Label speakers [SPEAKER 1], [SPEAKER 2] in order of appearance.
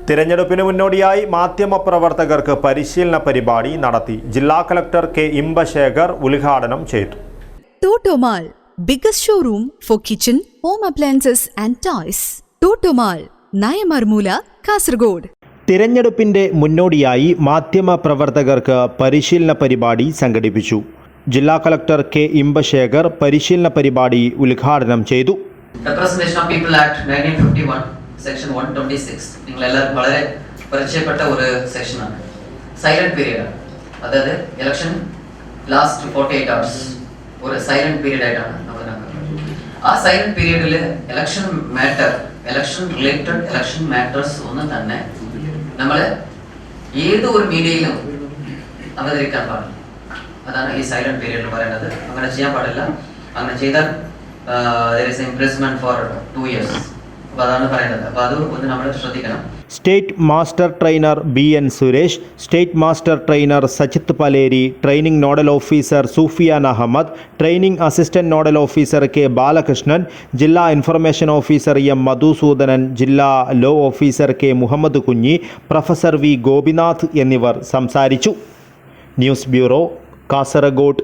[SPEAKER 1] തിരഞ്ഞെടുപ്പിന് മുന്നോടിയായി മാധ്യമപ്രവർത്തകർക്ക് പരിശീലന പരിപാടി നടത്തി. ജില്ലാ കളക്ടർ കെ ഇമ്പശേഖർ ഉദ്ഘാടനം ചെയ്തു.
[SPEAKER 2] Totomal, biggest showroom for kitchen, home appliances and toys. Totomal, Nayamarmula, Kasaragod.
[SPEAKER 1] തിരഞ്ഞെടുപ്പിന്റെ മുന്നോടിയായി മാധ്യമപ്രവർത്തകർക്ക് പരിശീലന പരിപാടി സംഘടിപ്പിച്ചു. ജില്ലാ കളക്ടർ കെ ഇമ്പശേഖർ പരിശീലന പരിപാടി ഉദ്ഘാടനം ചെയ്തു.
[SPEAKER 3] Representation of People Act 1951 Section 126 നിങ്ങൾ എല്ലാവർക്കും വളരെ പരിചയപ്പെട്ട ഒരു സെക്ഷനാണ്. സൈലന്റ് പീരിയഡ്, അതായത് ഇലക്ഷൻ ലാസ്റ്റ് 48 hours ഒരു സൈലന്റ് പീരിയഡ് ആയിട്ടാണ് നമ്മൾ കണക്കാക്കുന്നത്. ആ സൈലന്റ് പീരിയഡിൽ ഇലക്ഷൻ റിലേറ്റഡ് ഇലക്ഷൻ മാറ്റേഴ്സ് ഒന്നും തന്നെ നമ്മൾ ഏത് ഒരു മീഡിയയിലും അവതരിക്കാൻ പാടില്ല. അതാണ് ഈ സൈലന്റ് പീരിയഡ് പറയുന്നത്. അങ്ങനെ ചെയ്യാൻ പാടില്ല. അങ്ങനെ ചെയ്താൽ there is imprisonment for 2 years. അതാണ് പറയുന്നത്. അപ്പോൾ അത് ഒന്ന് നമ്മൾ ശ്രദ്ധിക്കണം.
[SPEAKER 1] State master trainer BN Suresh, state master trainer Sajith Paleri, training nodal officer Sufiyan Ahammed, training assistant nodal officer K Balakrishnan, ജില്ലാ ഇൻഫർമേഷൻ ഓഫീസർ എം മധുസൂദനൻ, ജില്ലാ law officer K Muhammad Kunhi, professor V Gopinath എന്നിവർ സംസാരിച്ചു. News bureau, Kasaragod.